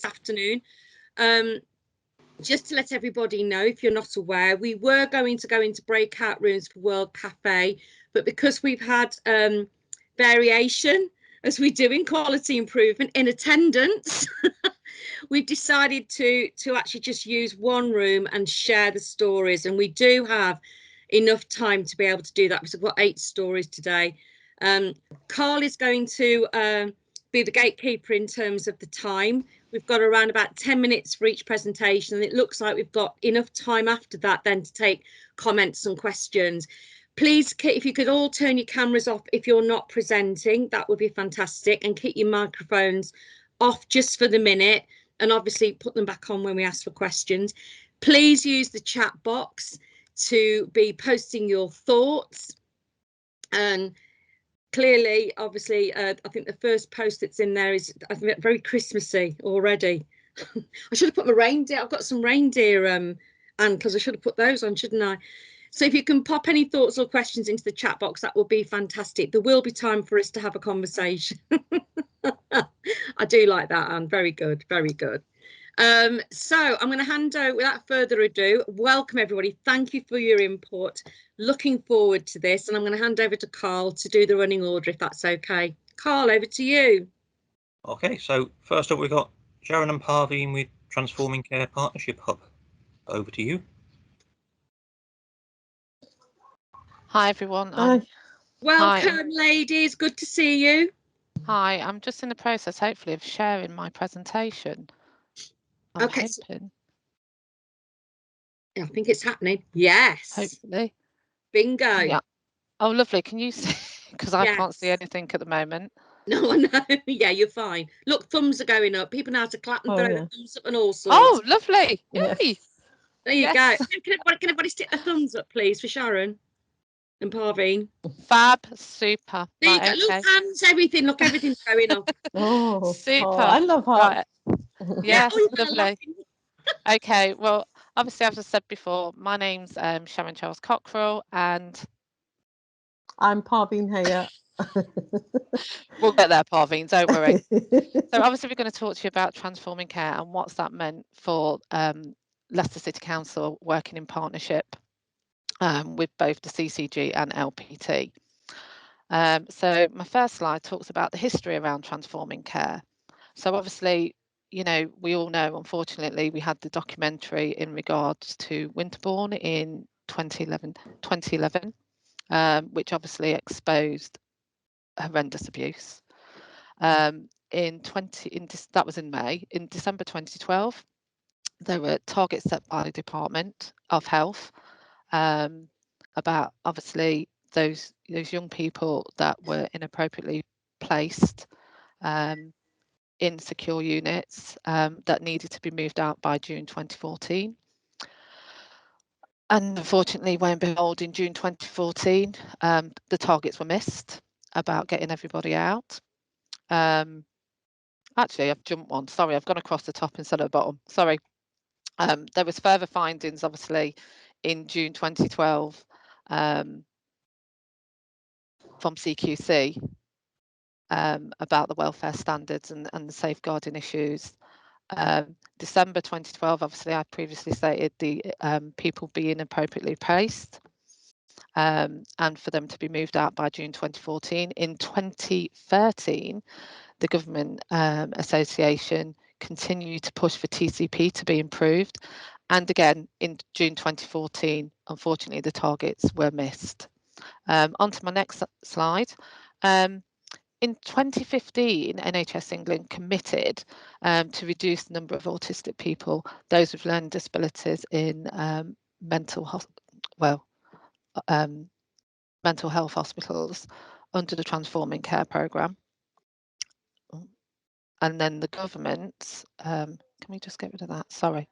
afternoon. Just to let everybody know, if you're not aware, we were going to go into breakout rooms for World Cafe, but because we've had variation, as we do in quality improvement, in attendance, we've decided to actually just use one room and share the stories. And we do have enough time to be able to do that, because we've got 8 stories today. Carl is going to be the gatekeeper in terms of the time. We've got around about 10 minutes for each presentation, and it looks like we've got enough time after that then to take comments and questions. Please, if you could all turn your cameras off if you're not presenting, that would be fantastic, and keep your microphones off just for the minute, and obviously put them back on when we ask for questions. Please use the chat box to be posting your thoughts. And clearly, obviously, I think the first post that's in there is, I think, very Christmassy already. I should have put my reindeer. I've got some reindeer antlers. I should have put those on, shouldn't I? So if you can pop any thoughts or questions into the chat box, that would be fantastic. There will be time for us to have a conversation. I do like that, Anne. Very good, very good. So I'm going to hand over, without further ado, welcome everybody. Thank you for your input. Looking forward to this, and I'm going to hand over to Carl to do the running order, if that's okay. Carl, over to you. Okay, so first up we've got Sharon and Parveen with Transforming Care Partnership Hub. Over to you. Hi everyone. Welcome, ladies. Good to see you. Hi, I'm just in the process, hopefully, of sharing my presentation. I'm hoping. I think it's happening. Yes. Hopefully. Bingo. Yeah. Oh, lovely. Can you see? Because I can't see anything at the moment. No, I know. Yeah, you're fine. Look, thumbs are going up. People know how to clap and throw their thumbs up and all sorts. Oh, lovely. Yay. There you go. Can everybody stick their thumbs up, please, for Sharon and Parveen? Fab. Super. There you go. Look, hands, everything. Look, everything's going up. Oh, super. Oh, I love hearts. Right. Yes, lovely. Okay, well, obviously, as I said before, my name's Sharon Charles Cockrell, and I'm Parveen Hayer. We'll get there, Parveen, don't worry. So obviously we're going to talk to you about transforming care and what's that meant for Leicester City Council working in partnership with both the CCG and LPT. So my first slide talks about the history around transforming care. So obviously, you know, we all know, unfortunately, we had the documentary in regards to Winterbourne in 2011, which obviously exposed horrendous abuse. That was in May. In December 2012, there were targets set by the Department of Health about obviously those young people that were inappropriately placed in secure units that needed to be moved out by June 2014. And unfortunately, lo and behold, in June 2014, the targets were missed about getting everybody out. Actually, I've jumped one. Sorry, I've gone across the top instead of the bottom. Sorry. There was further findings, obviously, in June 2012 from CQC about the welfare standards and the safeguarding issues. December 2012, obviously, I previously stated the people being appropriately placed and for them to be moved out by June 2014. In 2013, the Government Association continued to push for TCP to be improved. And again, in June 2014, unfortunately, the targets were missed. On to my next slide. In 2015, NHS England committed to reduce the number of autistic people, those with learning disabilities in mental health hospitals under the Transforming Care programme. And then the government, can we just get rid of that? Sorry.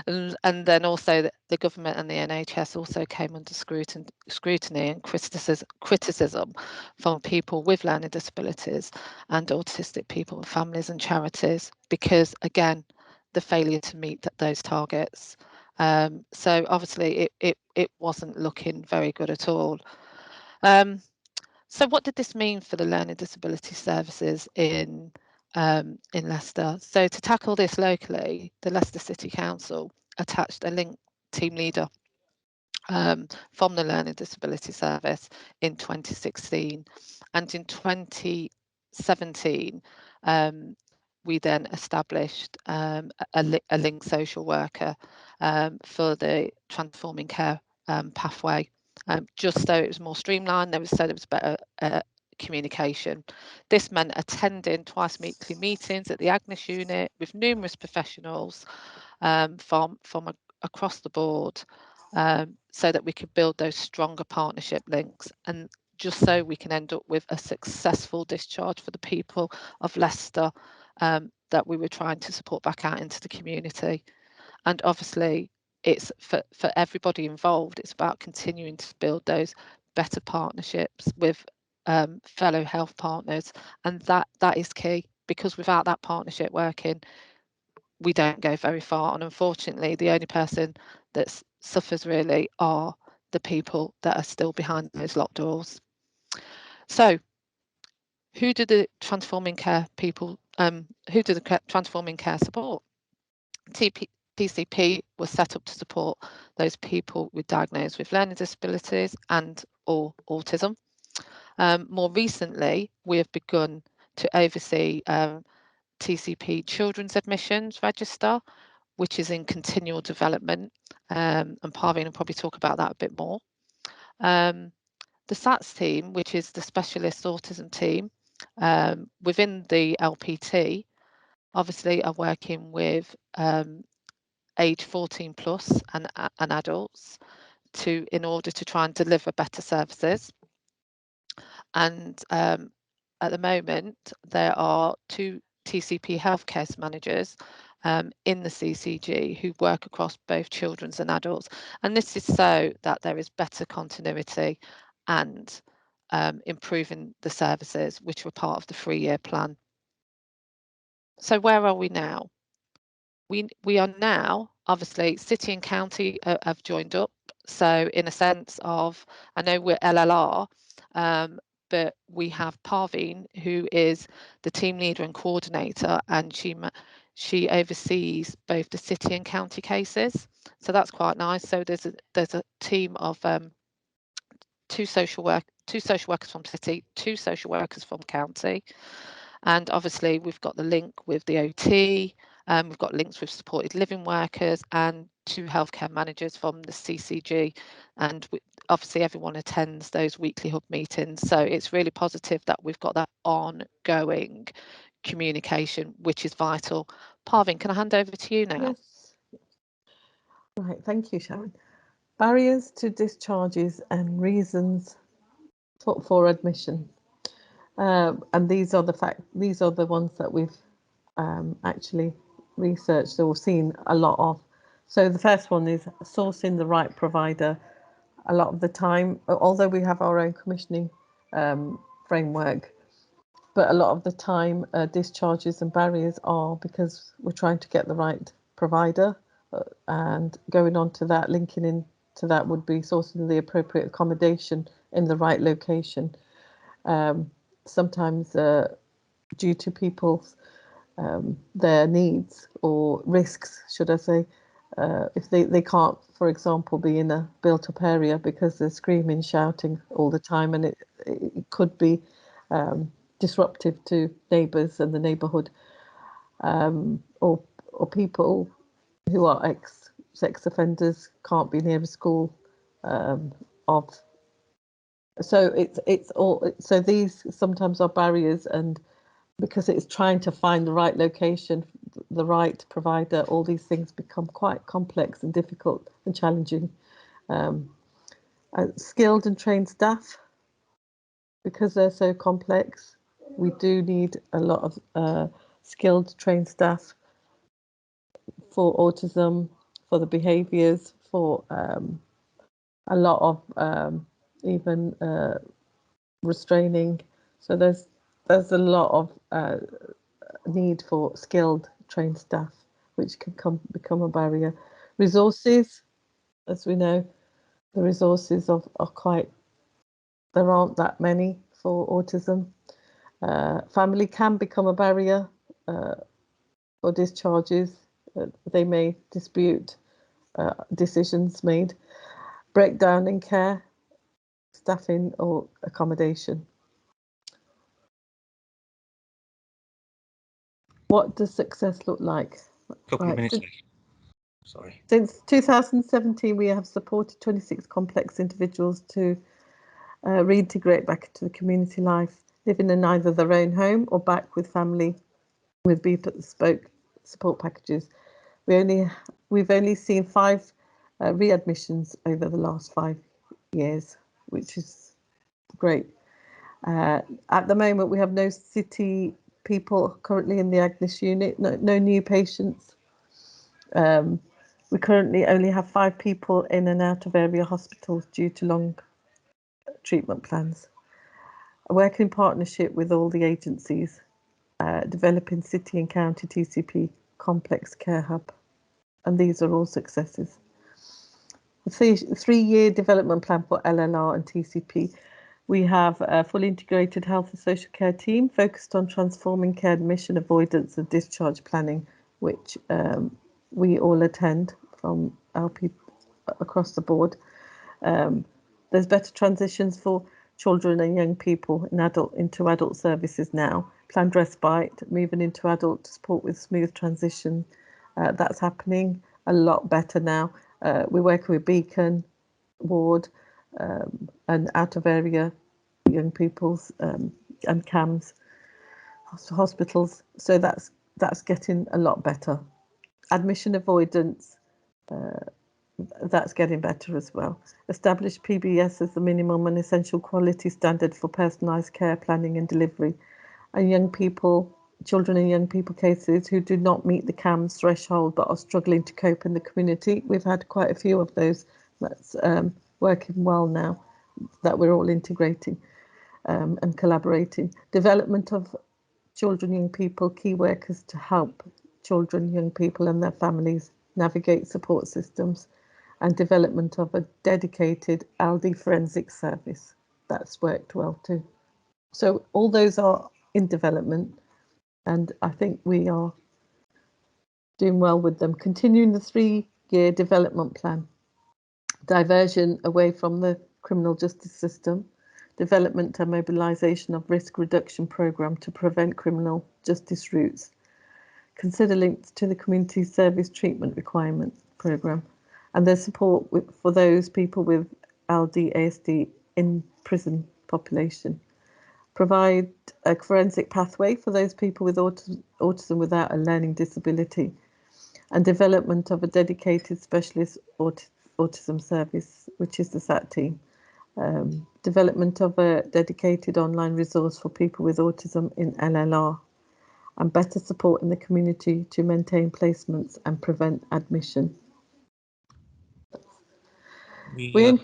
and then also the government and the NHS also came under scrutiny and criticism from people with learning disabilities and autistic people, families and charities, because again, the failure to meet those targets. So obviously it wasn't looking very good at all. So what did this mean for the learning disability services in in Leicester. So to tackle this locally, the Leicester City Council attached a link team leader from the Learning Disability Service in 2016, and in 2017 we then established a link social worker for the transforming care pathway, just so it was more streamlined, so there was better communication. This meant attending twice weekly meetings at the Agnes unit with numerous professionals from across the board, so that we could build those stronger partnership links, and just so we can end up with a successful discharge for the people of Leicester that we were trying to support back out into the community. And obviously it's for everybody involved, it's about continuing to build those better partnerships with fellow health partners, and that is key, because without that partnership working, we don't go very far. And unfortunately, the only person that suffers really are the people that are still behind those locked doors. So who do the transforming care people, who do the transforming care support? TCP was set up to support those people with diagnosed with learning disabilities and or autism. More recently, we have begun to oversee TCP Children's Admissions Register, which is in continual development, and Parveen will probably talk about that a bit more. The SATS team, which is the specialist autism team within the LPT, obviously are working with age 14 plus and adults in order to try and deliver better services. And at the moment, there are 2 TCP healthcare managers in the CCG who work across both children's and adults. And this is so that there is better continuity and improving the services which were part of the 3-year plan. So where are we now? We are now, obviously, City and County have joined up. So in a sense of, I know we're LLR, but we have Parveen, who is the team leader and coordinator, and she oversees both the city and county cases. So that's quite nice. So there's a team of 2 social workers from city, 2 social workers from county, and obviously we've got the link with the OT. We've got links with supported living workers and 2 healthcare managers from the CCG, and obviously everyone attends those weekly hub meetings. So it's really positive that we've got that ongoing communication, which is vital. Parveen, can I hand over to you now? Yes. Right, thank you, Sharon. Barriers to discharges and reasons for admission. And these are the ones that we've actually researched or seen a lot of. So the first one is sourcing the right provider. A lot of the time, although we have our own commissioning framework, but a lot of the time discharges and barriers are because we're trying to get the right provider, and going on to that, linking into that would be sourcing the appropriate accommodation in the right location. Sometimes due to people's their needs or risks, should I say, if they can't, for example, be in a built-up area because they're screaming, shouting all the time, and it could be disruptive to neighbours and the neighbourhood, or people who are ex-sex offenders can't be near a school so it's all, so these sometimes are barriers, and because it's trying to find the right location, the right provider, all these things become quite complex and difficult and challenging. Skilled and trained staff, because they're so complex, we do need a lot of skilled, trained staff for autism, for the behaviours, for a lot of even restraining. So there's a lot of need for skilled, trained staff, which can become a barrier. Resources, as we know, the resources are quite, there aren't that many for autism. Family can become a barrier, or discharges. They may dispute decisions made, breakdown in care, staffing or accommodation. What does success look like? Couple of minutes left. Sorry. Since 2017, we have supported 26 complex individuals to reintegrate back into the community life, living in either their own home or back with family with bespoke support packages. We've only seen 5 readmissions over the last 5 years, which is great. At the moment, we have no city people currently in the Agnes unit, no new patients. We currently only have 5 people in and out of area hospitals due to long treatment plans. I work in partnership with all the agencies, developing city and county TCP complex care hub, and these are all successes. The 3-year development plan for LLR and TCP. We have a fully integrated health and social care team focused on transforming care, admission, avoidance and discharge planning, which we all attend from LP across the board. There's better transitions for children and young people into adult services now. Planned respite, moving into adult support with smooth transition. That's happening a lot better now. We're working with Beacon Ward and out of area young people's and CAMS hospitals. So that's getting a lot better. Admission avoidance, that's getting better as well. Establish PBS as the minimum and essential quality standard for personalised care planning and delivery. And children and young people cases who do not meet the CAMS threshold but are struggling to cope in the community. We've had quite a few of those. That's working well now, that we're all integrating and collaborating. Development of children, young people, key workers to help children, young people and their families navigate support systems, and development of a dedicated LD forensic service. That's worked well too. So all those are in development, and I think we are doing well with them. Continuing the 3-year development plan, diversion away from the criminal justice system, development and mobilisation of risk reduction programme to prevent criminal justice routes, consider links to the community service treatment requirement programme, and there's support for those people with LD, ASD in prison population. Provide a forensic pathway for those people with autism without a learning disability, and development of a dedicated specialist autism service, which is the SAT team. Development of a dedicated online resource for people with autism in LLR, and better support in the community to maintain placements and prevent admission. We're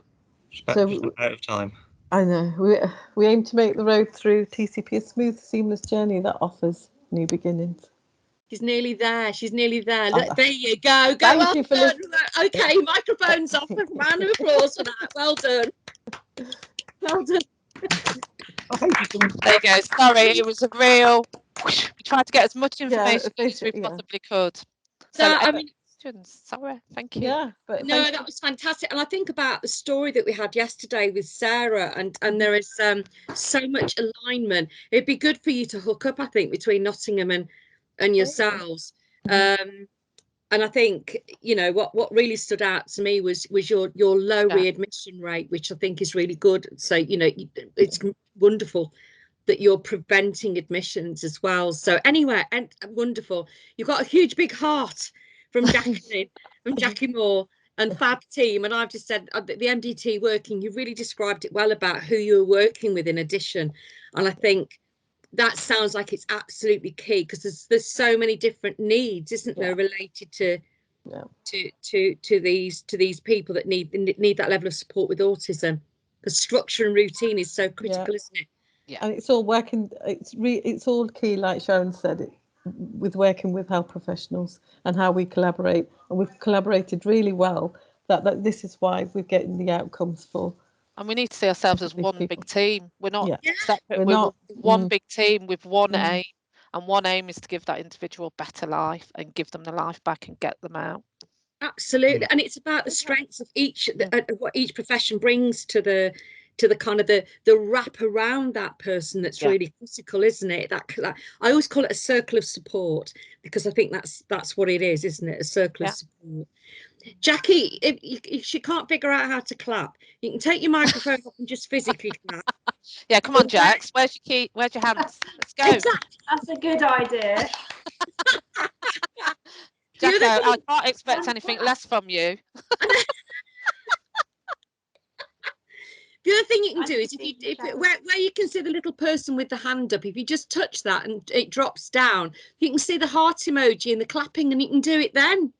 just out of time. I know. We aim to make the road through TCP a smooth, seamless journey that offers new beginnings. She's nearly there. She's nearly there. Look, there you go. Go Thank you for listening. Okay, microphone's off. A round of applause for that. Well done. Well done. There you go. Sorry, it was a real. We tried to get as much information as we possibly could. So, I mean, sorry, thank you. Yeah, but no, that was fantastic. And I think about the story that we had yesterday with Sarah, and there is so much alignment. It'd be good for you to hook up, I think, between Nottingham and yourselves. And I think, you know, what really stood out to me was your low readmission rate, which I think is really good. So, you know, it's wonderful that you're preventing admissions as well. So anyway, and wonderful. You've got a huge big heart from Jacqueline, from Jackie Moore and Fab team. And I've just said the MDT working, you really described it well about who you're working with in addition. And I think that sounds like it's absolutely key, because there's so many different needs, isn't there, related to these people that need that level of support with autism, because structure and routine is so critical, isn't it? Yeah, and it's all working. It's all key, like Sharon said, with working with health professionals and how we collaborate, and we've collaborated really well. That this is why we're getting the outcomes for. And we need to see ourselves as one big team. We're not separate. We're we're not one big team with one aim, And one aim is to give that individual a better life and give them the life back and get them out. Absolutely, and it's about the strengths of each, what each profession brings to the kind of the wrap around that person that's really critical, isn't it? That I always call it a circle of support, because I think that's what it is, isn't it? A circle of support. Jackie, if she can't figure out how to clap, you can take your microphone off and just physically clap. Yeah, come on, Jax. Where's your key? Where's your hands? Let's go. Exactly. That's a good idea. Jacko, I can't expect anything less from you. The other thing you can do is where you can see the little person with the hand up, if you just touch that and it drops down, you can see the heart emoji and the clapping, and you can do it then.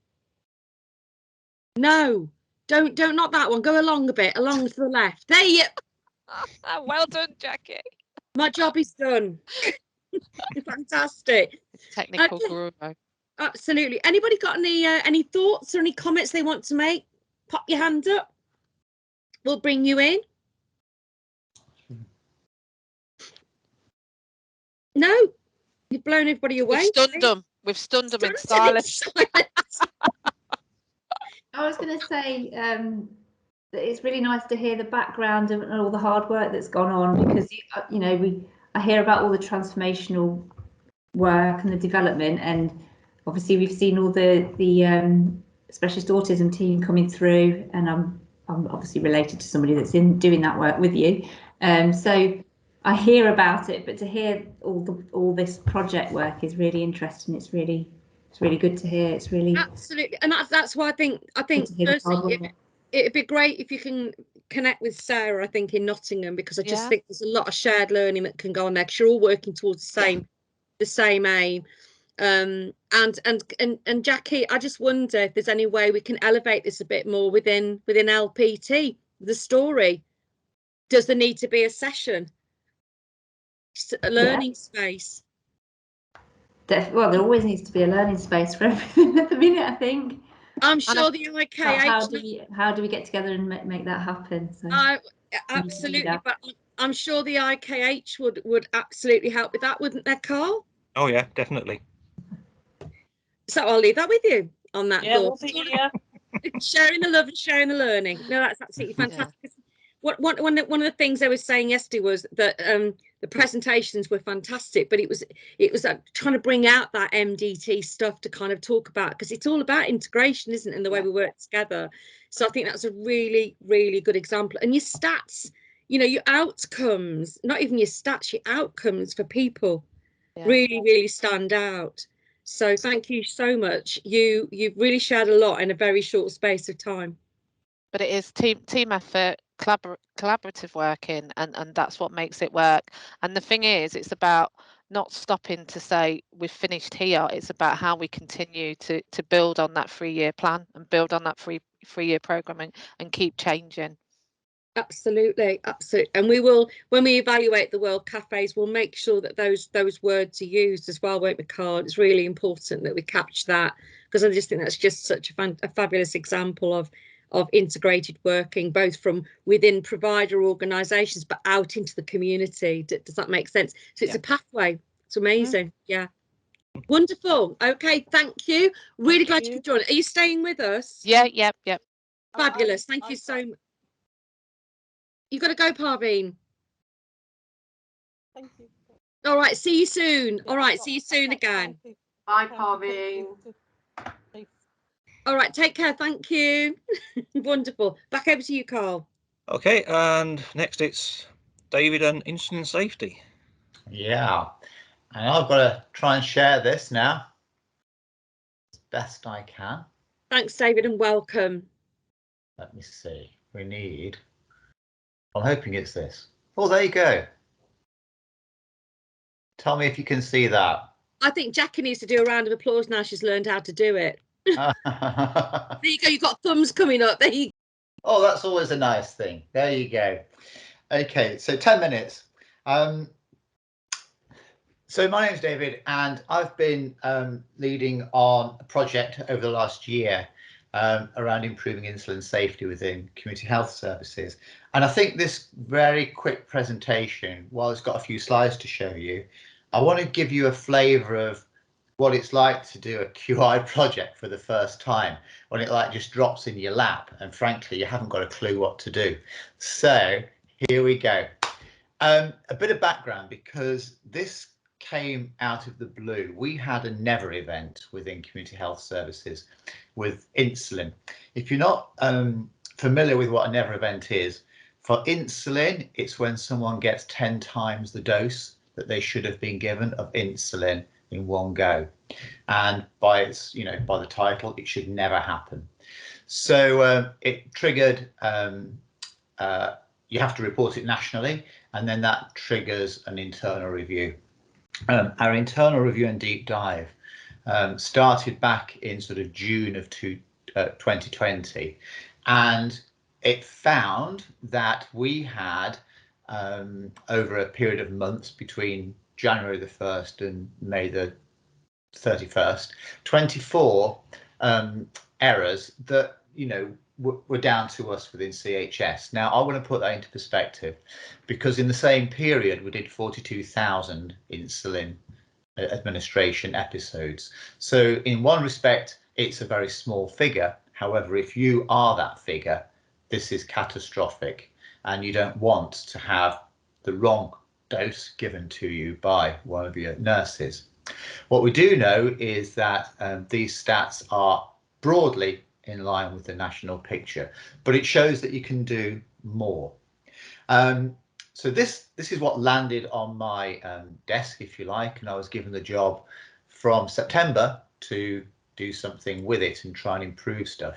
No, don't not that one. Go along a bit, along to the left. There you. Well done, Jackie. My job is done. Fantastic. Technical guru. Absolutely. Anybody got any thoughts or any comments they want to make? Pop your hand up. We'll bring you in. No, you've blown everybody away. We've stunned them. We've stunned them in silence. I was going to say that it's really nice to hear the background and all the hard work that's gone on, because you know, I hear about all the transformational work and the development, and obviously we've seen all the specialist autism team coming through, and I'm obviously related to somebody that's doing that work with you, so I hear about it, but to hear all this project work is really interesting. It's really good to hear. It's really absolutely, and that's why I think firstly, it'd be great if you can connect with Sarah, I think, in Nottingham, because I just think there's a lot of shared learning that can go on there, because you're all working towards the same aim. And Jackie, I just wonder if there's any way we can elevate this a bit more within LPT. The story, does there need to be a session, a learning space? Well, there always needs to be a learning space for everything at the minute, I think. I'm sure the IKH. How do we get together and make that happen? So absolutely, but I'm sure the IKH would absolutely help with that, wouldn't there, Carl? Oh yeah, definitely. So I'll leave that with you on that. Yeah, we'll be here. Sharing the love and sharing the learning. No, that's absolutely fantastic. Yeah. One of the things I was saying yesterday was that the presentations were fantastic, but it was trying to bring out that MDT stuff to kind of talk about, because it's all about integration, isn't it, and the way we work together. So I think that's a really, really good example. And your stats, you know, your outcomes, not even your stats, your outcomes for people really, really stand out. So thank you so much. You've really shared a lot in a very short space of time. But it is team effort, collaborative working, and that's what makes it work. And the thing is, it's about not stopping to say we've finished here. It's about how we continue to build on that 3-year plan and build on that three-year programming and keep changing. Absolutely. And we will, when we evaluate the World Cafes, we'll make sure that those words are used as well, won't we, Carl? It's really important that we capture that, because I just think that's just such a fabulous example of integrated working, both from within provider organisations but out into the community. Does that make sense? So it's a pathway. It's amazing. Yeah. Wonderful. Okay, thank you. Really glad you could join. Are you staying with us? Yeah. Yep. Fabulous. Thank you so much. You've got to go, Parveen. Thank you. All right, see you soon. All right, see you soon again. Bye, Parveen. All right, take care. Thank you. Wonderful. Back over to you, Carl. Okay, and next it's David and insulin safety. Yeah, and I've got to try and share this now as best I can. Thanks, David, and welcome. Let me see. I'm hoping it's this. Oh, there you go. Tell me if you can see that. I think Jackie needs to do a round of applause now she's learned how to do it. There you go. You've got thumbs coming up. There you go. Oh, that's always a nice thing. There you go. Okay, so 10 minutes. So my name's David, and I've been leading on a project over the last year around improving insulin safety within community health services. And I think this very quick presentation, while it's got a few slides to show you, I want to give you a flavour of what it's like to do a QI project for the first time, when it like just drops in your lap and frankly you haven't got a clue what to do. So here we go. A bit of background, because this came out of the blue. We had a never event within Community Health Services with insulin. If you're not familiar with what a never event is, for insulin, it's when someone gets 10 times the dose that they should have been given of insulin in one go. And by its, by the title, it should never happen. So it triggered, you have to report it nationally, and then that triggers an internal review. Our internal review and deep dive started back in sort of June of 2020, and it found that we had over a period of months between January the 1st and May the 31st, 24 errors that were down to us within CHS. Now I want to put that into perspective, because in the same period we did 42,000 insulin administration episodes. So in one respect it's a very small figure. However, if you are that figure, this is catastrophic, and you don't want to have the wrong dose given to you by one of your nurses. What we do know is that these stats are broadly in line with the national picture, but it shows that you can do more. So this is what landed on my desk, if you like, and I was given the job from September to do something with it and try and improve stuff.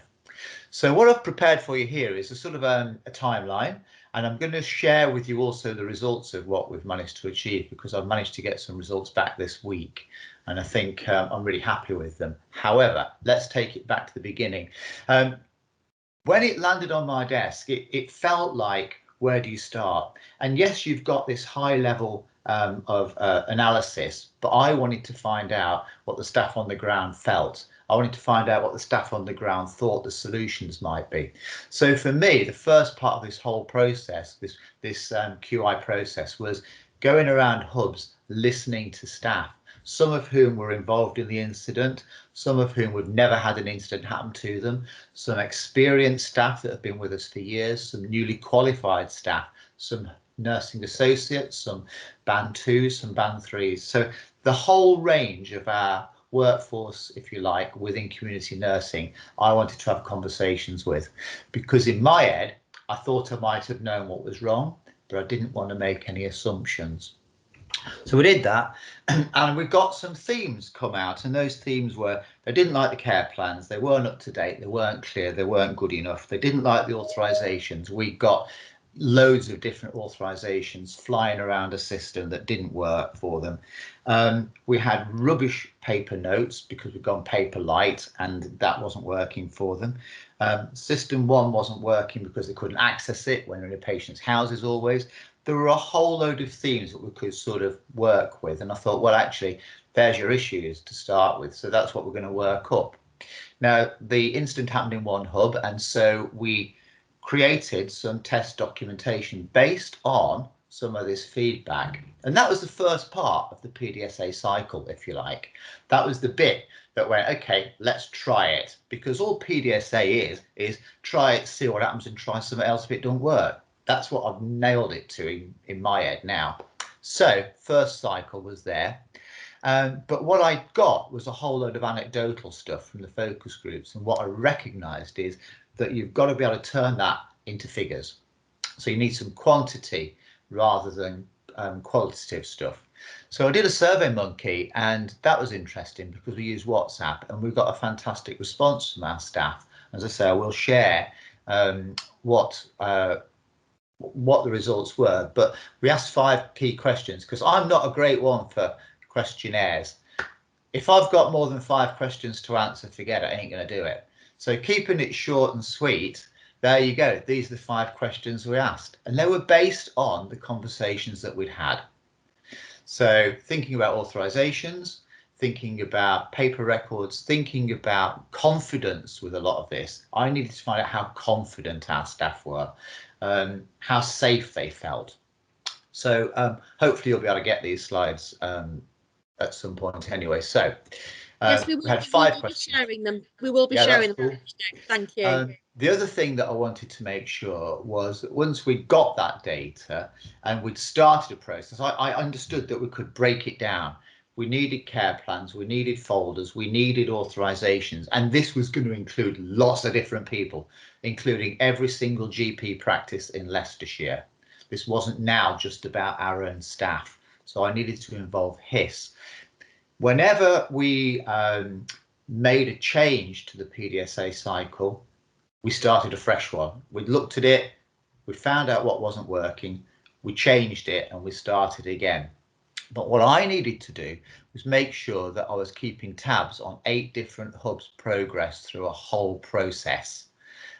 So what I've prepared for you here is a sort of a timeline, and I'm going to share with you also the results of what we've managed to achieve, because I've managed to get some results back this week, and I think I'm really happy with them. However, let's take it back to the beginning. When it landed on my desk, it felt like, where do you start? And yes, you've got this high level of analysis, but I wanted to find out what the staff on the ground felt. I wanted to find out what the staff on the ground thought the solutions might be. So for me, the first part of this whole process, this QI process, was going around hubs, listening to staff, some of whom were involved in the incident, some of whom would never had an incident happen to them, some experienced staff that have been with us for years, some newly qualified staff, some nursing associates, some band 2s, some band 3s. So the whole range of our workforce, if you like, within community nursing, I wanted to have conversations with, because in my head, I thought I might have known what was wrong, but I didn't want to make any assumptions. So we did that, and we got some themes come out, and those themes were, they didn't like the care plans, they weren't up to date, they weren't clear, they weren't good enough, they didn't like the authorizations. We got loads of different authorizations flying around a system that didn't work for them. We had rubbish paper notes because we'd gone paper light, and that wasn't working for them. System 1 wasn't working because they couldn't access it when they're in a patient's houses always. There were a whole load of themes that we could sort of work with, and I thought, well, actually, there's your issues to start with, so that's what we're going to work up. Now, the incident happened in one hub, and so we created some test documentation based on some of this feedback, and that was the first part of the PDSA cycle, if you like. That was the bit that went, okay, let's try it, because all PDSA is try it, see what happens, and try something else if it don't work. That's what I've nailed it to in my head now. So first cycle was there, but what I got was a whole load of anecdotal stuff from the focus groups, and what I recognised is that you've got to be able to turn that into figures. So you need some quantity rather than qualitative stuff. So I did a Survey Monkey, and that was interesting because we use WhatsApp, and we've got a fantastic response from our staff. As I say, I will share what the results were, but we asked 5 key questions, because I'm not a great one for questionnaires. If I've got more than 5 questions to answer, forget it, I ain't going to do it. So keeping it short and sweet, there you go. These are the 5 questions we asked, and they were based on the conversations that we'd had. So thinking about authorizations, thinking about paper records, thinking about confidence with a lot of this. I needed to find out how confident our staff were, how safe they felt. So hopefully you'll be able to get these slides at some point anyway. So yes, we will, we had we 5 will questions. be sharing them. We will be Yeah, sharing that's them. cool. Thank you. The other thing that I wanted to make sure was that once we got that data and we'd started a process, I understood that we could break it down. We needed care plans, we needed folders, we needed authorizations, and this was going to include lots of different people, including every single GP practice in Leicestershire. This wasn't now just about our own staff, so I needed to involve HIS. Whenever we made a change to the PDSA cycle, we started a fresh one. We looked at it, we found out what wasn't working, we changed it, and we started again. But what I needed to do was make sure that I was keeping tabs on 8 different hubs' progress through a whole process.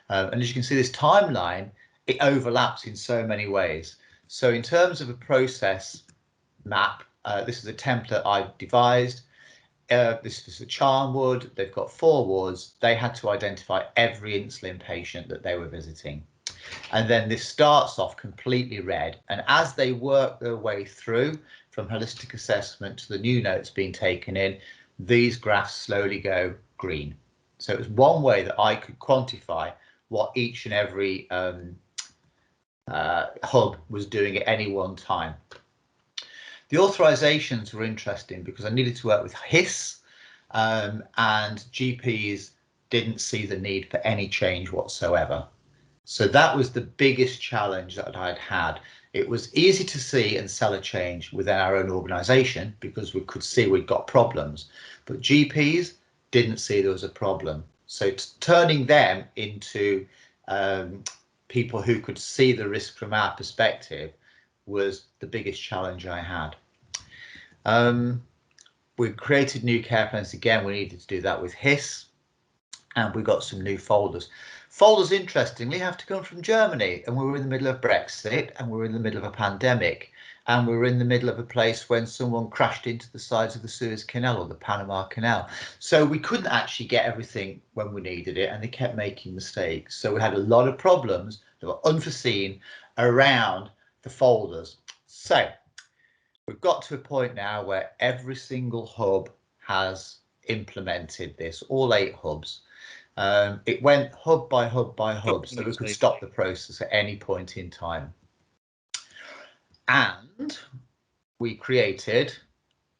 And as you can see, this timeline, it overlaps in so many ways. So in terms of a process map, this is a template I've devised. This is a charm ward. They've got 4 wards. They had to identify every insulin patient that they were visiting. And then this starts off completely red. And as they work their way through from holistic assessment to the new notes being taken in, these graphs slowly go green. So it was one way that I could quantify what each and every hub was doing at any one time. The authorizations were interesting because I needed to work with HIS, and GPs didn't see the need for any change whatsoever. So that was the biggest challenge that I'd had. It was easy to see and sell a change within our own organisation because we could see we'd got problems, but GPs didn't see there was a problem. So turning them into people who could see the risk from our perspective was the biggest challenge I had. We created new care plans again. We needed to do that with HIS, and we got some new folders. Folders, interestingly, have to come from Germany, and we were in the middle of Brexit, and we were in the middle of a pandemic, and we were in the middle of a place when someone crashed into the sides of the Suez Canal or the Panama Canal. So we couldn't actually get everything when we needed it, and they kept making mistakes. So we had a lot of problems that were unforeseen around the folders. So we've got to a point now where every single hub has implemented this, all 8 hubs. It went hub by hub by hub, so we could stop the process at any point in time. And we created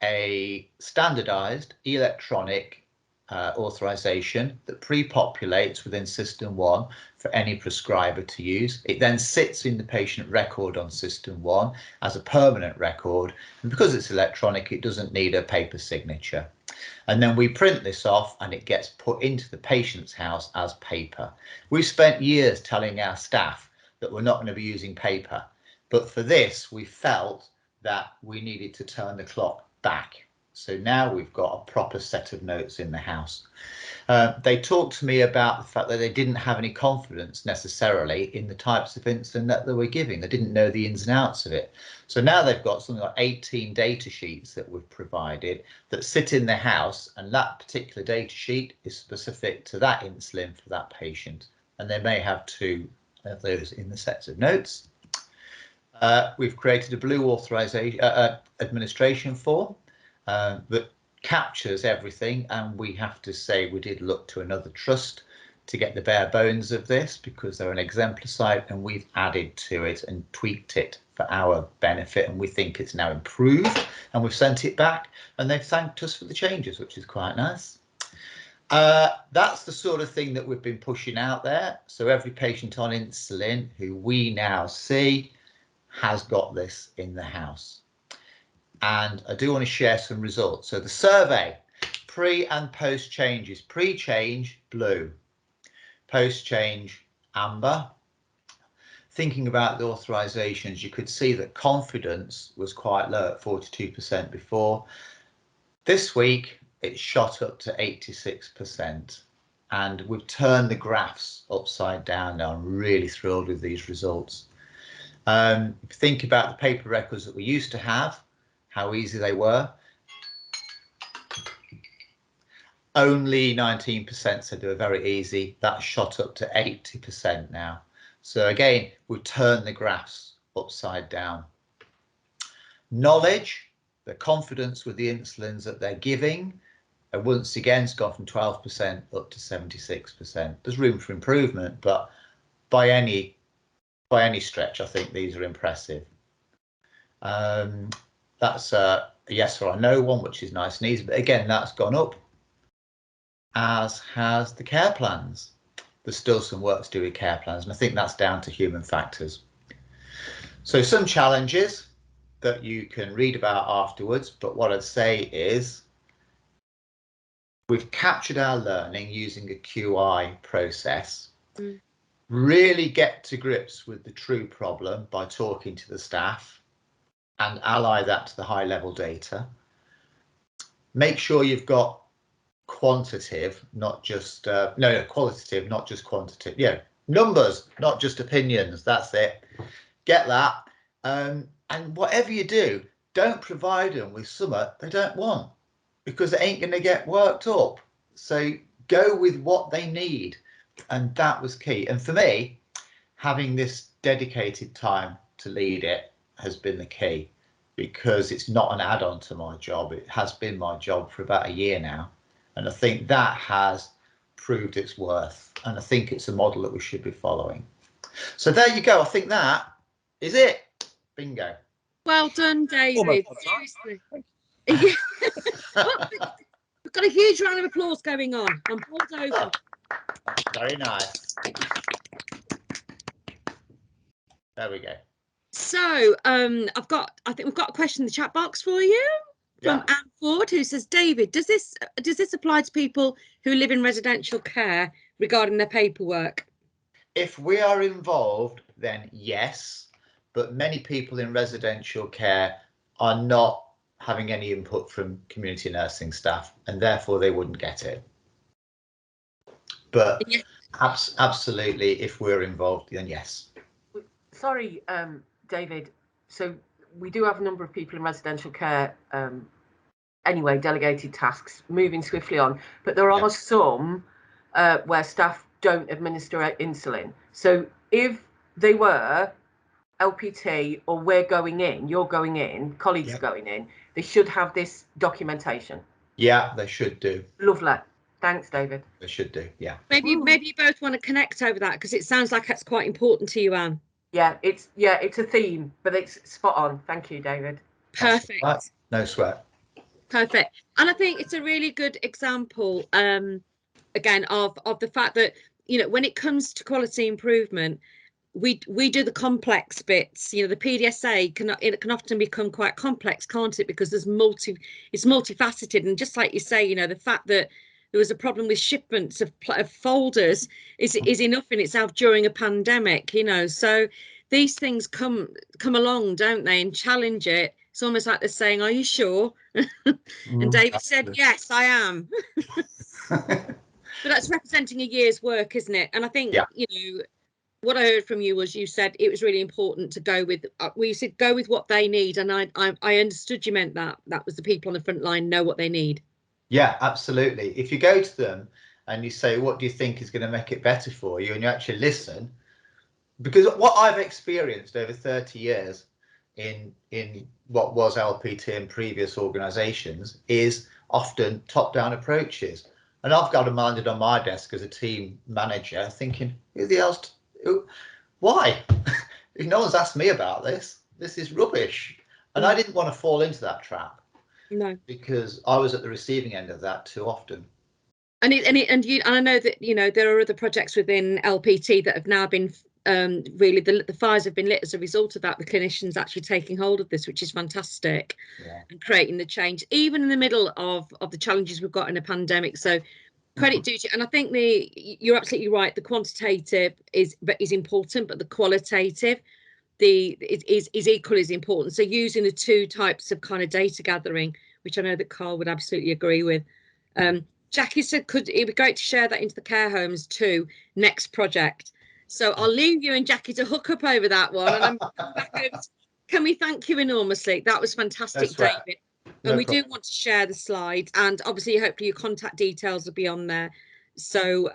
a standardized electronic authorization that pre-populates within System 1 for any prescriber to use. It then sits in the patient record on System 1 as a permanent record, and because it's electronic, it doesn't need a paper signature. And then we print this off and it gets put into the patient's house as paper. We've spent years telling our staff that we're not going to be using paper, but for this we felt that we needed to turn the clock back. So now we've got a proper set of notes in the house. They talked to me about the fact that they didn't have any confidence necessarily in the types of insulin that they were giving. They didn't know the ins and outs of it. So now they've got something like 18 data sheets that we've provided that sit in their house, and that particular data sheet is specific to that insulin for that patient. And they may have 2 of those in the sets of notes. We've created a blue authorization administration form that captures everything, and we have to say we did look to another trust to get the bare bones of this because they're an exemplar site, and we've added to it and tweaked it for our benefit, and we think it's now improved, and we've sent it back and they've thanked us for the changes, which is quite nice. That's the sort of thing that we've been pushing out there. So every patient on insulin who we now see has got this in the house. And I do want to share some results. So the survey, pre and post changes. Pre-change, blue. Post-change, amber. Thinking about the authorizations, you could see that confidence was quite low at 42% before. This week, it shot up to 86%. And we've turned the graphs upside down now. I'm really thrilled with these results. If you think about the paper records that we used to have, how easy they were. Only 19% said they were very easy. That shot up to 80% now. So again, we've turned the graphs upside down. Knowledge, the confidence with the insulins that they're giving, and once again, it's gone from 12% up to 76%. There's room for improvement, but by any stretch, I think these are impressive. That's a yes or a no one, which is nice and easy. But again, that's gone up, as has the care plans. There's still some work to do with care plans, and I think that's down to human factors. So some challenges that you can read about afterwards, but what I'd say is we've captured our learning using a QI process. Really get to grips with the true problem by talking to the staff and ally that to the high level data. Make sure you've got quantitative, not just qualitative, not just quantitative. Yeah, numbers, not just opinions. That's it. Get that. And whatever you do, don't provide them with something they don't want, because they ain't going to get worked up. So go with what they need. And that was key. And for me, having this dedicated time to lead it has been the key, because it's not an add-on to my job. It has been my job for about a year now. And I think that has proved its worth. And I think it's a model that we should be following. So there you go. I think that is it. Bingo. Well done, David. Seriously. We've got a huge round of applause going on. I'm pulled over. Very nice. There we go. So I think we've got a question in the chat box for you from Anne Ford, who says, David, does this apply to people who live in residential care regarding their paperwork? If we are involved, then yes, but many people in residential care are not having any input from community nursing staff, and therefore they wouldn't get it. But absolutely, if we're involved, then yes. Sorry, David. So we do have a number of people in residential care anyway, delegated tasks, moving swiftly on. But there are some where staff don't administer insulin. So if they were LPT or we're going in, you're going in, colleagues going in, they should have this documentation. Yeah, they should do. Lovely. Thanks, David. They should do, yeah. Maybe you both want to connect over that, because it sounds like that's quite important to you, Anne. Yeah, it's a theme, but it's spot on. Thank you, David. Perfect. Right. No sweat. Perfect. And I think it's a really good example, again, of the fact that, when it comes to quality improvement, we do the complex bits. The PDSA can often become quite complex, can't it? Because it's multifaceted, and just like you say, the fact that there was a problem with shipments of folders is enough in itself during a pandemic. So these things come along, don't they, and challenge it. It's almost like they're saying, "Are you sure?" And David said, "Yes, I am." But that's representing a year's work, isn't it? And I think what I heard from you was, you said it was really important to go with. You said go with what they need, and I understood you meant that was the people on the front line know what they need. Yeah, absolutely. If you go to them and you say, "What do you think is going to make it better for you?" and you actually listen, because what I've experienced over 30 years in what was LPT in previous organisations is often top-down approaches, and I've got them landed on my desk as a team manager, thinking, why? No one's asked me about this. This is rubbish, and I didn't want to fall into that trap. No, because I was at the receiving end of that too often. And I know that there are other projects within LPT that have now been really the fires have been lit as a result of that. The clinicians actually taking hold of this, which is fantastic, and creating the change even in the middle of the challenges we've got in a pandemic. So credit due to, and I think you're absolutely right. The quantitative is important, but the qualitative is equally as important. So using the two types of kind of data gathering, which I know that Carl would absolutely agree with. Jackie said it would be great to share that into the care homes too, next project. So I'll leave you and Jackie to hook up over that one, and I'm back over to, can we thank you enormously? That was fantastic, David. And we do want to share the slides, and obviously hopefully your contact details will be on there. So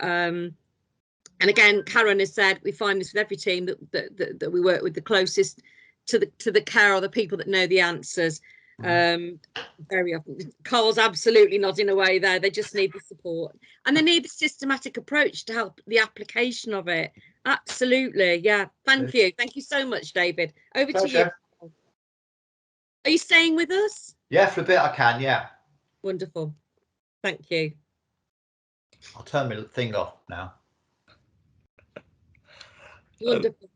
and again, Karen has said we find this with every team that we work with, the closest to the care or the people that know the answers. Very often, Carl's absolutely nodding away there. They just need the support, and they need the systematic approach to help the application of it. Absolutely, yeah. Thank you so much, David. Over to you. Are you staying with us? Yeah, for a bit I can. Yeah. Wonderful. Thank you. I'll turn my thing off now. Wonderful.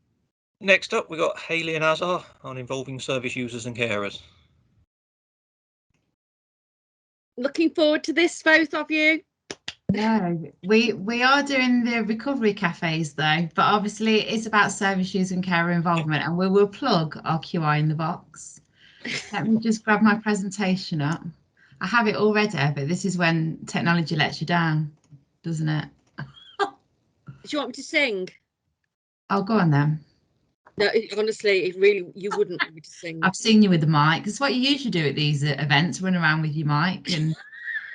Next up, we've got Hayley and Azar on involving service users and carers. Looking forward to this, both of you. No, we are doing the recovery cafes though, but obviously it's about service user and carer involvement, and we will plug our QI in the box. Let me just grab my presentation up. I have it all ready, but this is when technology lets you down, doesn't it? Do you want me to sing? Oh, go on then. No, honestly, it really, you wouldn't want me to sing. I've seen you with the mic. It's what you usually do at these events, run around with your mic and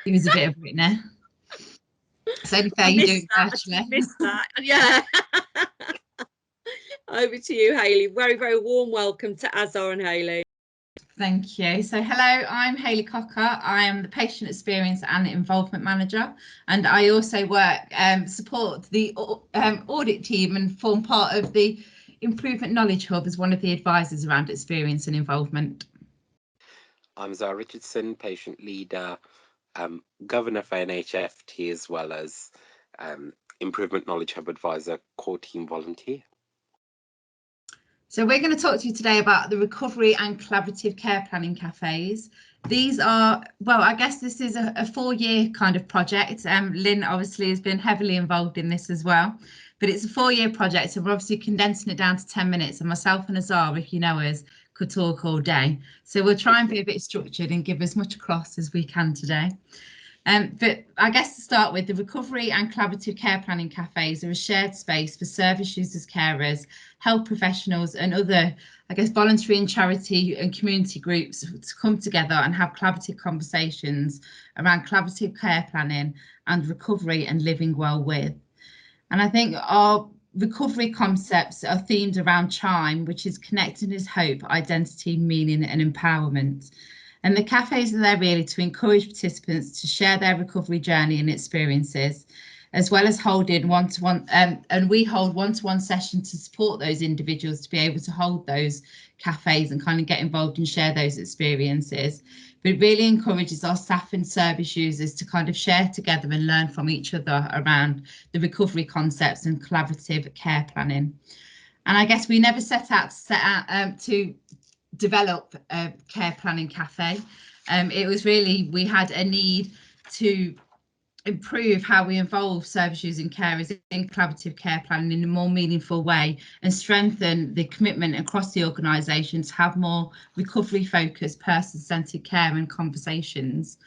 give us a bit of Whitney. It's only fair you do it virtually. I missed that. Yeah. Over to you, Hayley. Very, very warm welcome to Azar and Hayley. Thank you. So hello, I'm Hayley Cocker. I am the Patient Experience and Involvement Manager, and I also work support the audit team and form part of the Improvement Knowledge Hub as one of the advisors around experience and involvement. I'm Zara Richardson, patient leader, governor for NHFT, as well as Improvement Knowledge Hub advisor, core team volunteer. So we're going to talk to you today about the recovery and collaborative care planning cafes. These are, well, I guess this is a 4-year kind of project. Lynn obviously has been heavily involved in this as well, but it's a 4-year project, so we're obviously condensing it down to 10 minutes, and myself and Azar, if you know us, could talk all day. So we'll try and be a bit structured and give as much across as we can today. But I guess to start with, the recovery and collaborative care planning cafes are a shared space for service users, carers, health professionals and other, I guess, voluntary and charity and community groups to come together and have collaborative conversations around collaborative care planning and recovery and living well with. And I think our recovery concepts are themed around CHIME, which is connectedness, hope, identity, meaning and empowerment. And the cafes are there really to encourage participants to share their recovery journey and experiences, as well as holding one-to-one, and we hold one-to-one sessions to support those individuals to be able to hold those cafes and kind of get involved and share those experiences. But it really encourages our staff and service users to kind of share together and learn from each other around the recovery concepts and collaborative care planning. And I guess we never set out to develop a care planning cafe. It was really, we had a need to improve how we involve service users and carers in collaborative care planning in a more meaningful way and strengthen the commitment across the organisation to have more recovery focused, person-centred care and conversations.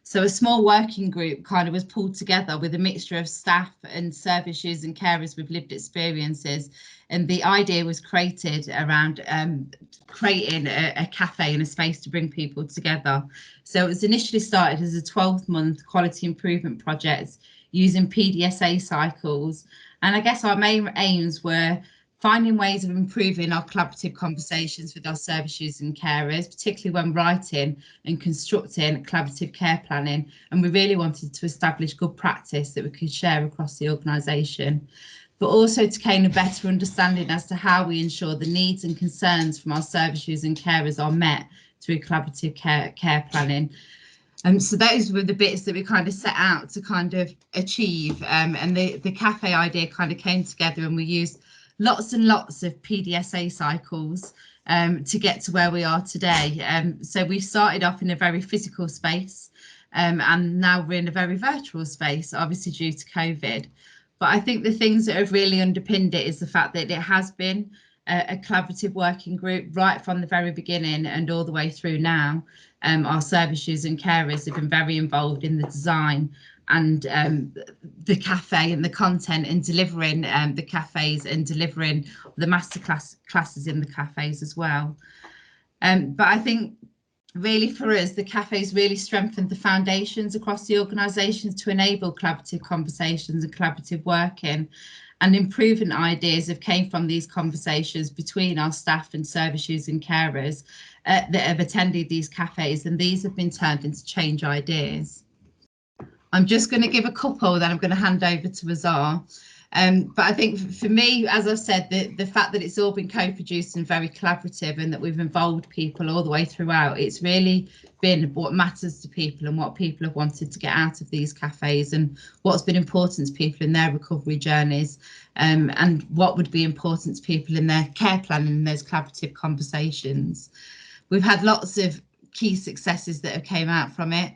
So a small working group kind of was pulled together with a mixture of staff and service users and carers with lived experiences. And the idea was created around creating a cafe and a space to bring people together. So it was initially started as a 12-month quality improvement project using PDSA cycles. And I guess our main aims were finding ways of improving our collaborative conversations with our service users and carers, particularly when writing and constructing collaborative care planning. And we really wanted to establish good practice that we could share across the organisation, but also to gain a better understanding as to how we ensure the needs and concerns from our service users and carers are met through collaborative care planning. So those were the bits that we kind of set out to kind of achieve. And the cafe idea kind of came together, and we used lots and lots of PDSA cycles to get to where we are today. So we started off in a very physical space, and now we're in a very virtual space, obviously due to COVID. But I think the things that have really underpinned it is the fact that it has been a collaborative working group right from the very beginning and all the way through now. Our service users and carers have been very involved in the design and the cafe and the content and delivering the cafes and delivering the master classes in the cafes as well. But I think really for us, the cafes really strengthened the foundations across the organisations to enable collaborative conversations and collaborative working. and improvement ideas have came from these conversations between our staff and service users and carers that have attended these cafes, and these have been turned into change ideas. I'm just going to give a couple, then I'm going to hand over to Azar. But I think for me, as I've said, the fact that it's all been co-produced and very collaborative, and that we've involved people all the way throughout, it's really been what matters to people and what people have wanted to get out of these cafes, and what's been important to people in their recovery journeys, and what would be important to people in their care planning and those collaborative conversations. We've had lots of key successes that have came out from it,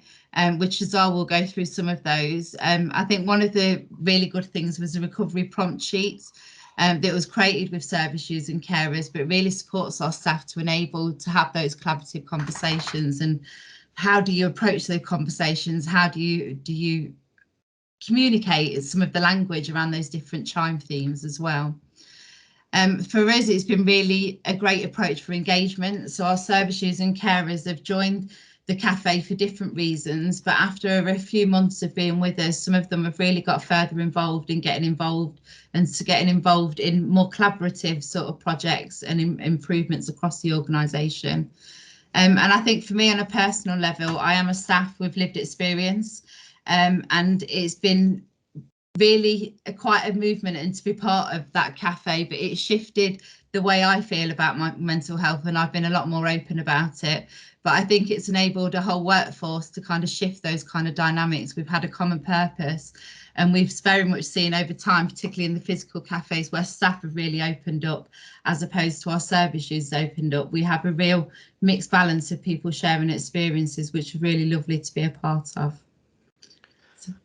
which Azar will go through some of those. I think one of the really good things was the recovery prompt sheets that was created with service users and carers, but it really supports our staff to enable to have those collaborative conversations. And how do you approach those conversations? How do you communicate some of the language around those different CHIME themes as well? For us, it's been really a great approach for engagement. So our service users and carers have joined the cafe for different reasons, but after a few months of being with us, some of them have really got further involved in getting involved in more collaborative sort of projects and improvements across the organisation. And I think for me, on a personal level, I am a staff with lived experience, and it's been really quite a movement and to be part of that cafe, but it shifted the way I feel about my mental health, and I've been a lot more open about it. But I think it's enabled a whole workforce to kind of shift those kind of dynamics. We've had a common purpose, and we've very much seen over time, particularly in the physical cafes where staff have really opened up as opposed to our service users opened up. We have a real mixed balance of people sharing experiences, which is really lovely to be a part of.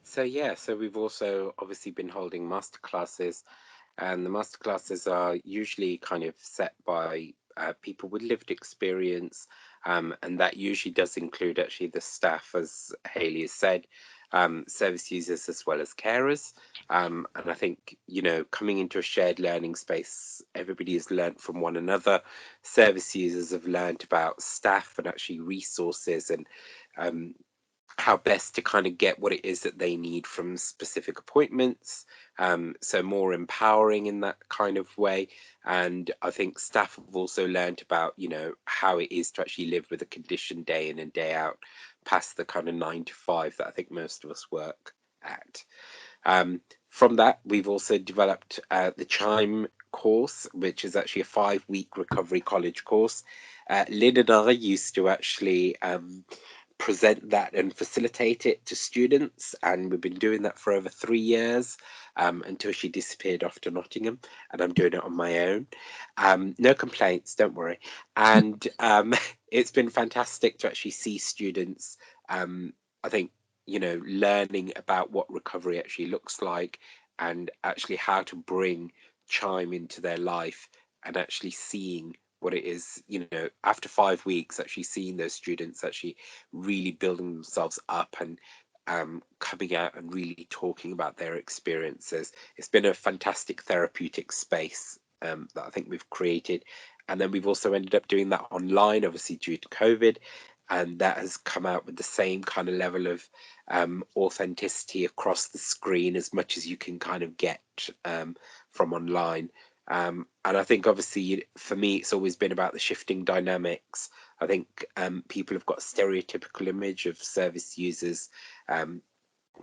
So yeah, so we've also obviously been holding masterclasses, and the masterclasses are usually kind of set by people with lived experience, and that usually does include actually the staff, as Hayley has said, service users as well as carers. And I think, you know, coming into a shared learning space, everybody has learned from one another. Service users have learned about staff and actually resources, and how best to kind of get what it is that they need from specific appointments. So more empowering in that kind of way. And I think staff have also learned about, you know, how it is to actually live with a condition day in and day out, past the kind of 9 to 5 that I think most of us work at. From that, we've also developed the CHIME course, which is actually a 5-week recovery college course. Lynn and I used to actually present that and facilitate it to students, and we've been doing that for over 3 years, until she disappeared off to Nottingham, and I'm doing it on my own. No complaints, don't worry. And it's been fantastic to actually see students, I think, you know, learning about what recovery actually looks like, and actually how to bring CHIME into their life, and actually seeing what it is, you know, after 5 weeks, actually seeing those students actually really building themselves up and coming out and really talking about their experiences. It's been a fantastic therapeutic space that I think we've created. And then we've also ended up doing that online, obviously due to COVID, and that has come out with the same kind of level of authenticity across the screen as much as you can kind of get from online. And I think obviously for me, it's always been about the shifting dynamics. I think people have got a stereotypical image of service users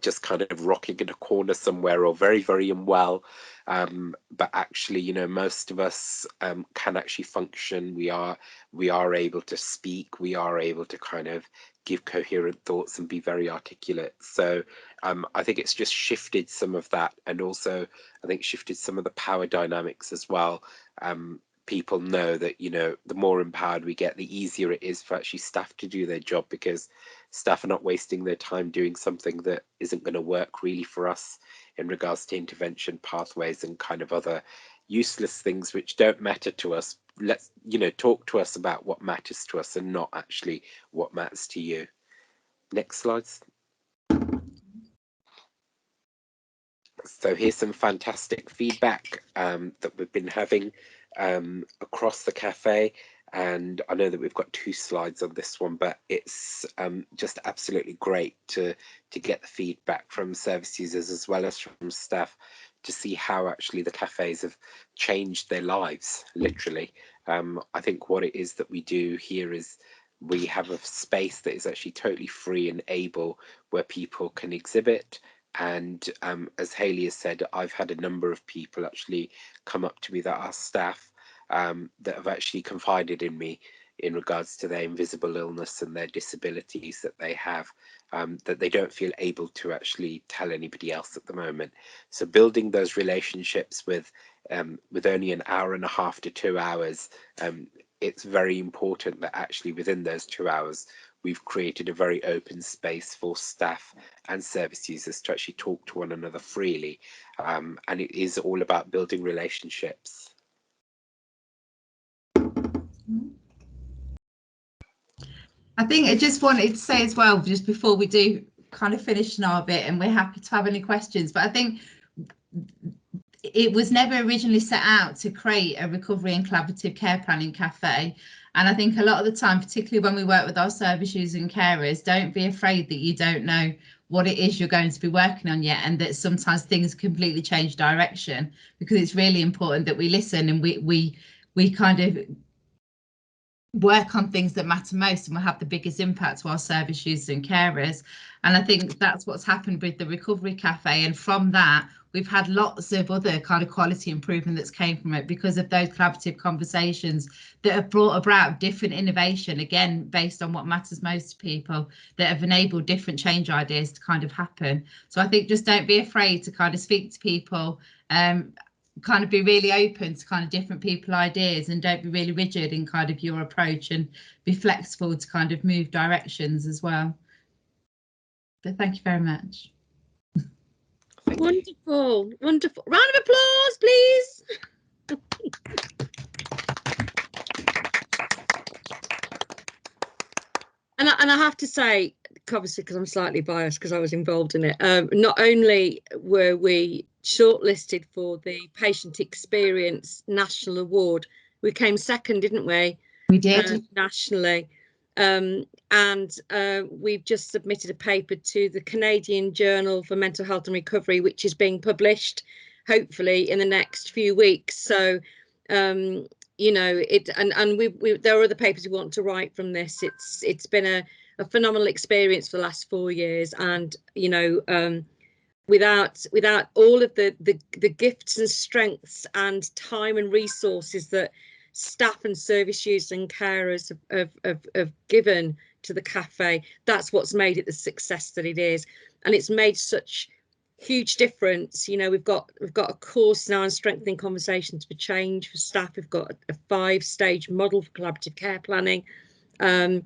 just kind of rocking in a corner somewhere or very, very unwell. But actually, you know, most of us can actually function. We are able to speak. We are able to kind of give coherent thoughts and be very articulate. So I think it's just shifted some of that, and also I think shifted some of the power dynamics as well. People know that, you know, the more empowered we get, the easier it is for actually staff to do their job, because staff are not wasting their time doing something that isn't going to work really for us in regards to intervention pathways and kind of other useless things which don't matter to us. Let's, you know, talk to us about what matters to us and not actually what matters to you. Next slides. So here's some fantastic feedback that we've been having across the cafe, and I know that we've got 2 slides on this one, but it's just absolutely great to get the feedback from service users as well as from staff to see how actually the cafes have changed their lives, literally. I think what it is that we do here is we have a space that is actually totally free and able, where people can exhibit. And as Hayley has said, I've had a number of people actually come up to me that are staff that have actually confided in me in regards to their invisible illness and their disabilities that they have, that they don't feel able to actually tell anybody else at the moment. So building those relationships with only an hour and a half to 2 hours, it's very important that actually within those 2 hours, we've created a very open space for staff and service users to actually talk to one another freely. And it is all about building relationships. I think I just wanted to say as well, just before we do kind of finish our bit, and we're happy to have any questions, but I think it was never originally set out to create a recovery and collaborative care planning cafe. And I think a lot of the time, particularly when we work with our service users and carers, don't be afraid that you don't know what it is you're going to be working on yet, and that sometimes things completely change direction, because it's really important that we listen and we kind of work on things that matter most and will have the biggest impact to our service users and carers. And I think that's what's happened with the Recovery Cafe, and from that we've had lots of other kind of quality improvement that's came from it, because of those collaborative conversations that have brought about different innovation, again based on what matters most to people, that have enabled different change ideas to kind of happen. So I think just don't be afraid to kind of speak to people, kind of be really open to kind of different people ideas, and don't be really rigid in kind of your approach, and be flexible to kind of move directions as well. But thank you very much. Wonderful, wonderful. Round of applause, please. And I have to say, obviously, because I'm slightly biased because I was involved in it, not only were we shortlisted for the Patient Experience National Award, we came second, didn't we? We did. Nationally. And we've just submitted a paper to the Canadian Journal for Mental Health and Recovery, which is being published hopefully in the next few weeks. So you know, it and we there are other papers we want to write from this. It's been a phenomenal experience for the last 4 years, and you know, without all of the gifts and strengths and time and resources that staff and service users and carers have given to the cafe, that's what's made it the success that it is. And it's made such huge difference. You know, we've got a course now on strengthening conversations for change for staff. We've got a 5-stage model for collaborative care planning. You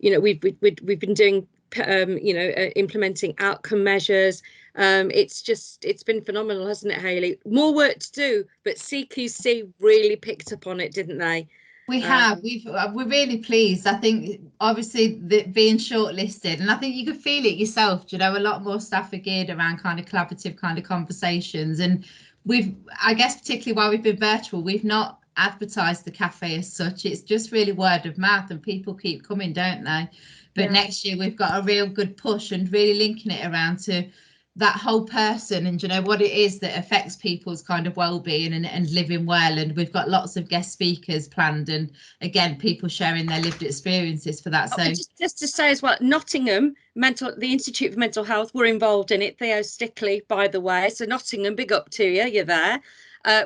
know, we've been doing you know, implementing outcome measures. It's been phenomenal, hasn't it, Hayley? More work to do, but CQC really picked up on it, didn't they? We have. We're really pleased. I think obviously being shortlisted, and I think you could feel it yourself. You know, a lot more staff are geared around kind of collaborative kind of conversations, and I guess particularly while we've been virtual, we've not advertised the cafe as such. It's just really word of mouth, and people keep coming, don't they? But yeah, next year we've got a real good push and really linking it around to that whole person, and you know what it is that affects people's kind of well-being and living well. And we've got lots of guest speakers planned, and again people sharing their lived experiences for that. So just to say as well, Nottingham the Institute for Mental Health were involved in it. Theo Stickley, by the way, so Nottingham, big up to you, you're there.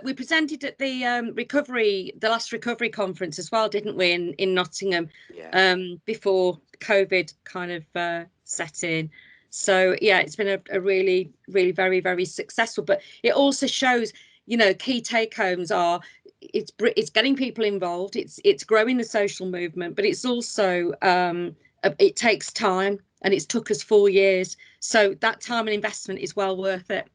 We presented at the last recovery conference as well, didn't we, in Nottingham? Yeah. Before COVID kind of set in. So yeah, it's been a really, really very, very successful. But it also shows, you know, key take homes are it's getting people involved, it's growing the social movement, but it's also it takes time, and it's took us 4 years. So that time and investment is well worth it.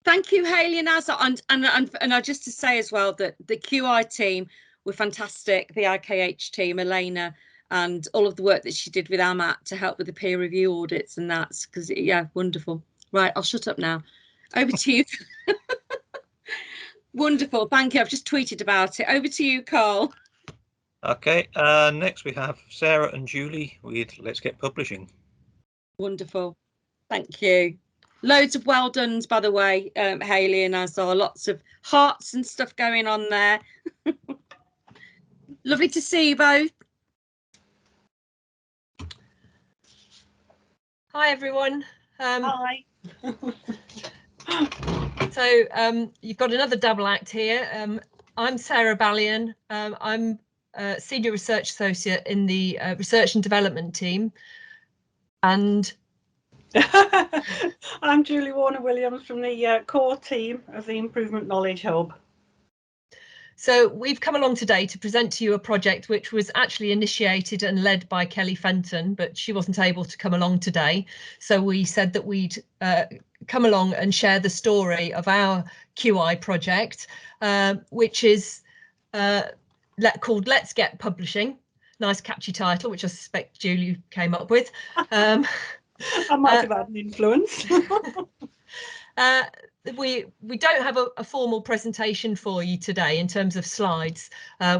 Thank you, Hayley and Azza, and just to say as well that the QI team were fantastic, the IKH team, Elena, and all of the work that she did with AMAT to help with the peer review audits, and that's because, yeah, wonderful. Right, I'll shut up now. Over to you. Wonderful, thank you. I've just tweeted about it. Over to you, Carl. Okay, next we have Sarah and Julie with Let's Get Publishing. Wonderful, thank you. Loads of well dones, by the way, Hayley, and I saw lots of hearts and stuff going on there. Lovely to see you both. Hi everyone. Hi. So you've got another double act here. I'm Sarah Ballion. I'm a Senior Research Associate in the Research and Development team. And I'm Julie Warner-Williams from the core team of the Improvement Knowledge Hub. so we've come along today to present to you a project which was actually initiated and led by Kelly Fenton, but she wasn't able to come along today. So we said that we'd come along and share the story of our QI project, which is called Let's Get Publishing. Nice catchy title, which I suspect Julie came up with. I might have had an influence. We don't have a formal presentation for you today in terms of slides.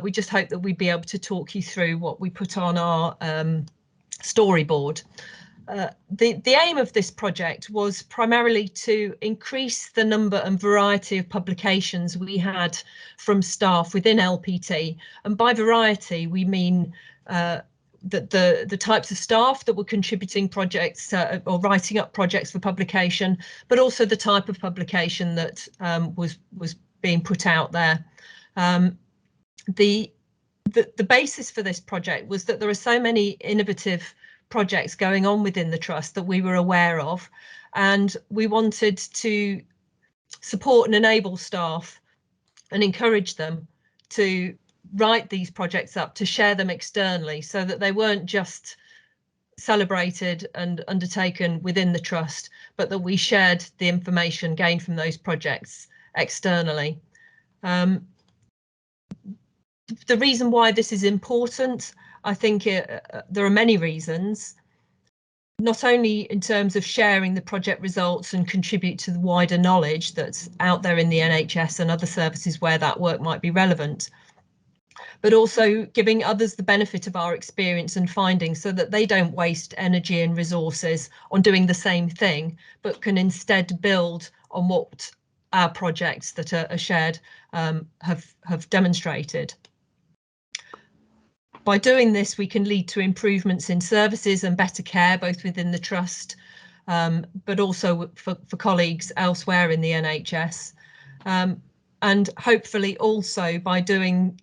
We just hope that we'd be able to talk you through what we put on our storyboard. The aim of this project was primarily to increase the number and variety of publications we had from staff within LPT, and by variety we mean the types of staff that were contributing projects or writing up projects for publication, but also the type of publication that was being put out there. The basis for this project was that there are so many innovative projects going on within the trust that we were aware of, and we wanted to support and enable staff and encourage them to write these projects up, to share them externally, so that they weren't just celebrated and undertaken within the trust, but that we shared the information gained from those projects externally. The reason why this is important, I think there are many reasons, not only in terms of sharing the project results and contribute to the wider knowledge that's out there in the NHS and other services where that work might be relevant, but also giving others the benefit of our experience and findings so that they don't waste energy and resources on doing the same thing, but can instead build on what our projects that are shared have demonstrated. By doing this, we can lead to improvements in services and better care, both within the trust, but also for colleagues elsewhere in the NHS. And hopefully also by doing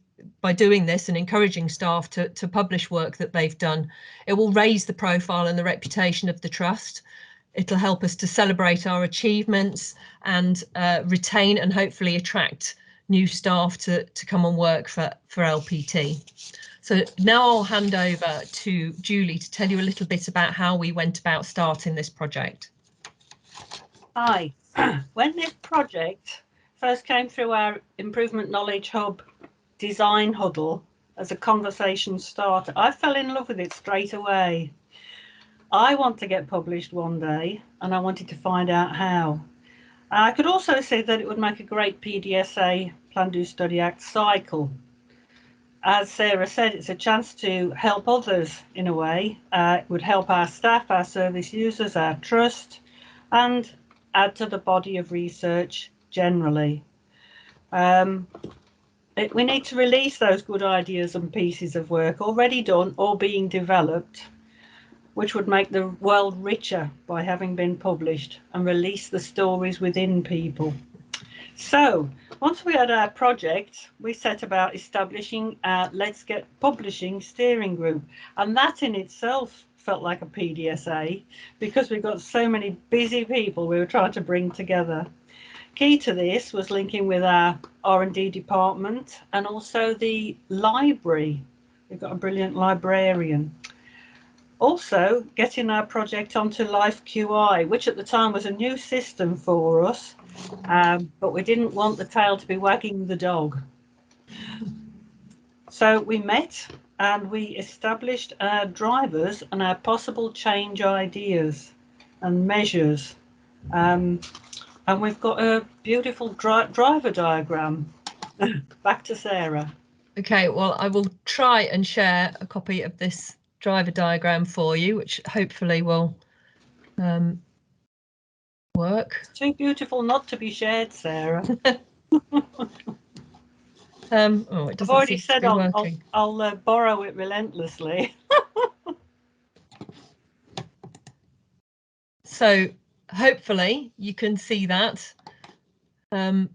this and encouraging staff to publish work that they've done, it will raise the profile and the reputation of the trust. It'll help us to celebrate our achievements and retain and hopefully attract new staff to come and work for LPT. So now I'll hand over to Julie to tell you a little bit about how we went about starting this project. Hi. When this project first came through our Improvement Knowledge Hub design huddle as a conversation starter, I fell in love with it straight away. I want to get published one day and I wanted to find out how. I could also see that it would make a great PDSA Plan, Do, Study, Act cycle. As Sarah said, it's a chance to help others in a way. It would help our staff, our service users, our trust, and add to the body of research generally. We need to release those good ideas and pieces of work already done or being developed, which would make the world richer by having been published, and release the stories within people. So once we had our project, we set about establishing our Let's Get Publishing steering group, and that in itself felt like a PDSA because we've got so many busy people we were trying to bring together. Key to this was linking with our R&D department and also the library. We've got a brilliant librarian. Also getting our project onto Life QI, which at the time was a new system for us, but we didn't want the tail to be wagging the dog. So we met and we established our drivers and our possible change ideas and measures. And we've got a beautiful driver diagram. Back to Sarah. Okay, well, I will try and share a copy of this driver diagram for you, which hopefully will work. It's too beautiful not to be shared, Sarah. Oh, it I've doesn't already seem to said be working. I'll borrow it relentlessly. So hopefully you can see that. Can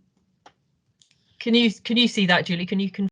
you see that, Julie? Can you